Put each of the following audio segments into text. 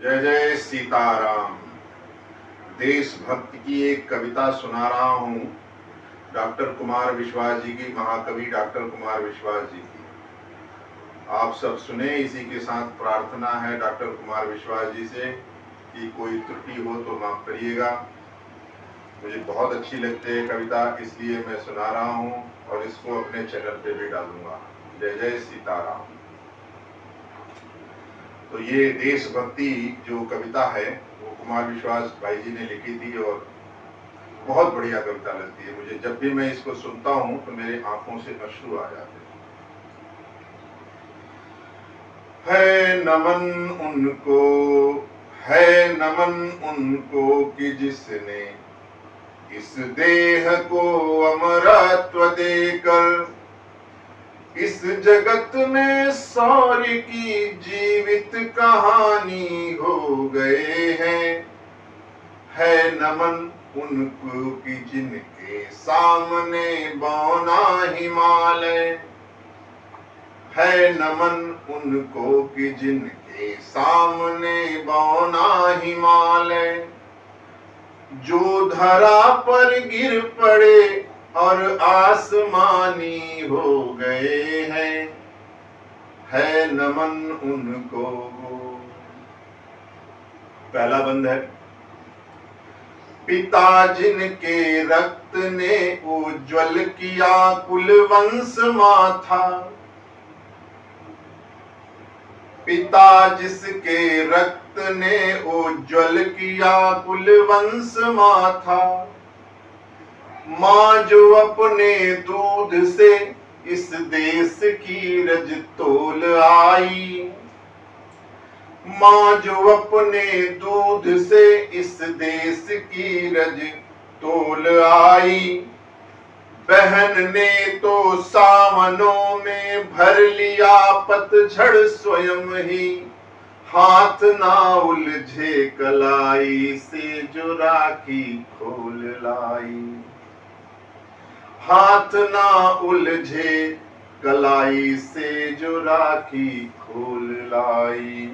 जय जय सीताराम। देशभक्ति की एक कविता सुना रहा हूँ डॉक्टर कुमार विश्वास जी की, महाकवि डॉक्टर कुमार विश्वास जी की। आप सब सुने। इसी के साथ प्रार्थना है डॉक्टर कुमार विश्वास जी से कि कोई त्रुटि हो तो माफ करिएगा। मुझे बहुत अच्छी लगती है कविता, इसलिए मैं सुना रहा हूँ और इसको अपने चैनल पे भी डालूंगा। जय जय सीताराम। तो ये देशभक्ति जो कविता है वो कुमार विश्वास भाई जी ने लिखी थी और बहुत बढ़िया कविता लगती है मुझे। जब भी मैं इसको सुनता हूँ तो मेरे आंखों से अश्रु आ जाते हैं। है नमन उनको कि जिसने इस देह को अमरत्व देकर इस जगत में शौर्य की जीवित कहानी हो गए हैं। है नमन उनको कि जिनके सामने बौना हिमालय। है नमन उनको कि जिनके सामने बौना हिमालय। जो धरा पर गिर पड़े और आसमानी हो गए हैं। है नमन उनको। पहला बंद है। पिता जिनके रक्त ने उज्ज्वल किया कुल वंश माथा। पिता जिसके रक्त ने उज्ज्वल किया कुल वंश माथा। माँ जो अपने दूध से इस देश की रज तोल आई। माँ जो अपने दूध से इस देश की रज तोल आई। बहन ने तो सावनों में भर लिया पतझड़ स्वयं ही। हाथ ना उलझे कलाई से जो राखी खोल लाई। हाथ ना उलझे कलाई से जो राखी खोल लाई।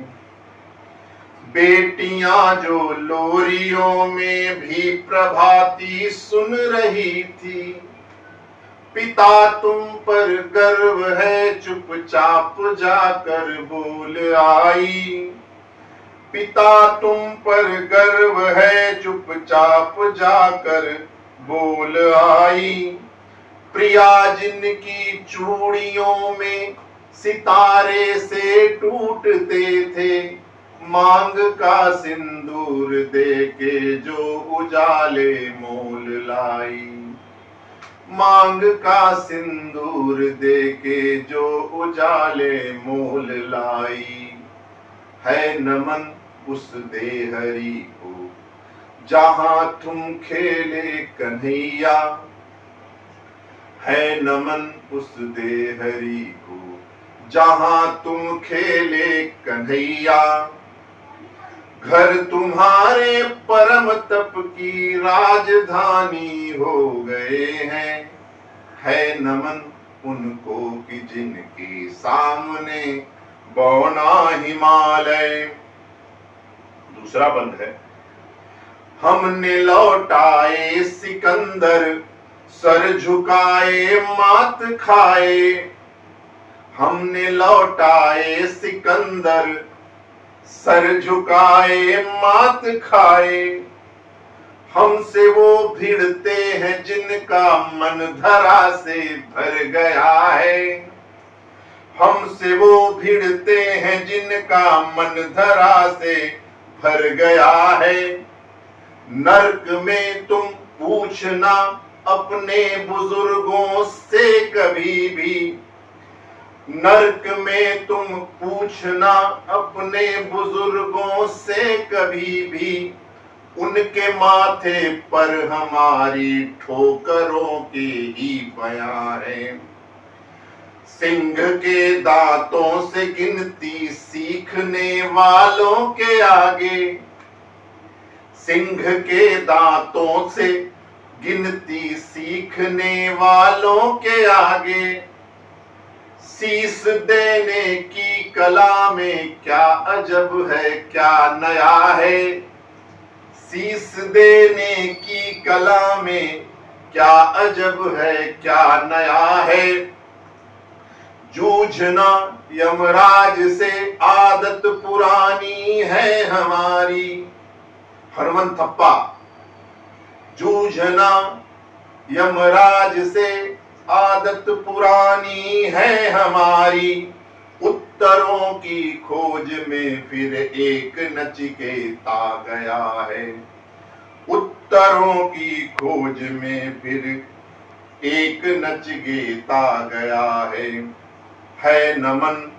बेटियां जो लोरियों में भी प्रभाती सुन रही थी। पिता तुम पर गर्व है चुपचाप जाकर बोल आई। पिता तुम पर गर्व है चुपचाप जाकर बोल आई। प्रिया जिनकी चूड़ियों में सितारे से टूटते थे। मांग का सिंदूर दे के जो उजाले मोल लाई। मांग का सिंदूर दे के जो उजाले मोल लाई। है नमन उस देहरी को जहां तुम खेले कन्हैया। है नमन उस देहरी को जहां तुम खेले कन्हैया। घर तुम्हारे परम तप की राजधानी हो गए हैं। है नमन उनको कि जिनके सामने बौना हिमालय। दूसरा बंद है। हमने लौटाए सिकंदर सर झुकाए मात खाए। हमने लौटाए सिकंदर सर झुकाए मात खाए। हमसे वो भिड़ते हैं जिनका मन धरा से भर गया है। हमसे वो भिड़ते हैं जिनका मन धरा से भर गया है। नर्क में तुम पूछना अपने बुजुर्गों से कभी भी। नर्क में तुम पूछना अपने बुजुर्गों से कभी भी। उनके माथे पर हमारी ठोकरों के ही बयां है। सिंह के दांतों से गिनती सीखने वालों के आगे। सिंह के दांतों से गिनती सीखने वालों के आगे। शीश देने की कला में क्या अजब है, क्या नया है। शीश देने की कला में क्या अजब है, क्या नया है। जूझना यमराज से आदत पुरानी है हमारी। हरमन थप्पा। जूझना यमराज से आदत पुरानी है हमारी। उत्तरों की खोज में फिर एक नचिकेता गया है। उत्तरों की खोज में फिर एक नचिकेता गया है नमन,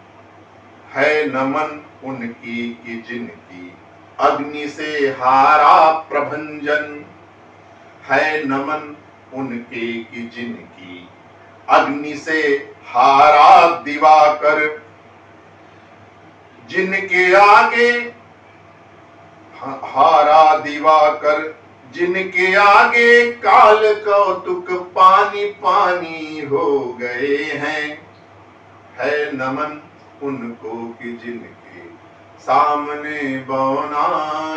है नमन उनकी कि जिनकी अग्नि से हारा प्रभंजन। है नमन उनके कि जिनकी अग्नि से हारा दिवाकर। जिनके आगे हारा दिवाकर, जिनके आगे काल कौतुक पानी पानी हो गए हैं। है नमन उनको कि जिनके सामने बौना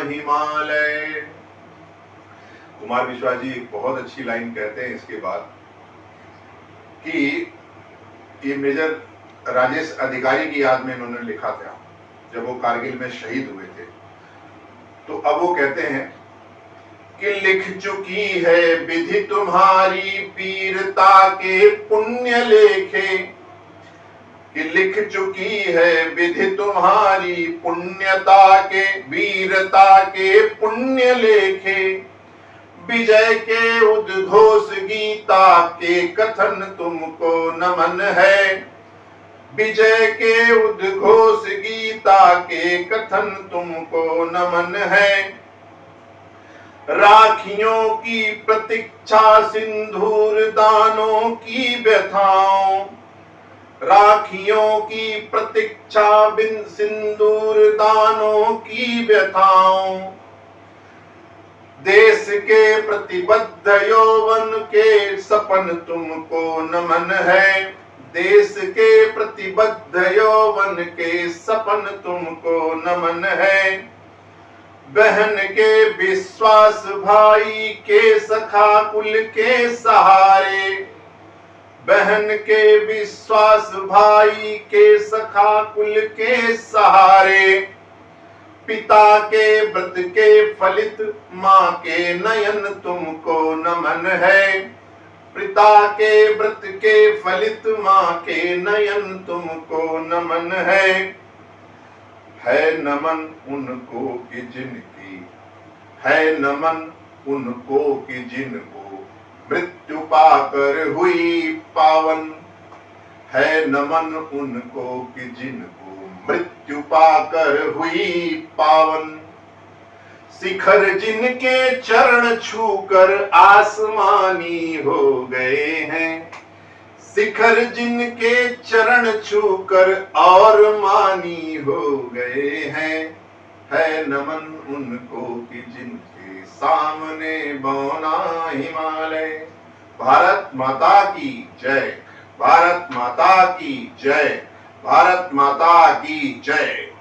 हिमालय। कुमार विश्वास जी एक बहुत अच्छी लाइन कहते हैं इसके बाद कि ये मेजर राजेश अधिकारी की याद में इन्होंने लिखा था जब वो कारगिल में शहीद हुए थे। तो अब वो कहते हैं कि लिख चुकी है विधि तुम्हारी वीरता के पुण्य लेखे। कि लिख चुकी है विधि तुम्हारी पुण्यता के वीरता के पुण्य लेखे। विजय के उद्घोष गीता के कथन तुमको नमन है। विजय के उद्घोष गीता के कथन तुमको नमन है। राखियों की प्रतीक्षा सिंदूर दानों की व्यथाओं। राखियों की प्रतीक्षा बिन सिंदूर दानों की व्यथाओं। देश के प्रतिबद्ध यौवन के सपन तुमको नमन है। देश के प्रतिबद्ध यौवन के सपन तुमको नमन है। बहन के विश्वास भाई के सखा कुल के सहारे। बहन के विश्वास भाई के सखा कुल के सहारे। पिता के व्रत के फलित माँ के नयन तुमको नमन है। पिता के व्रत के फलित माँ के नयन तुमको नमन है नमन उनको कि जिनकी, है नमन उनको कि जिनको मृत्यु पाकर हुई पावन। है नमन उनको कि जिनको मृत्यु पाकर हुई पावन। शिखर जिनके चरण छूकर आसमानी हो गए हैं। शिखर जिनके चरण छूकर और मानी हो गए हैं। है नमन उनको कि जिनके सामने बौना हिमालय। भारत माता की जय। भारत माता की जय। भारत माता की जय।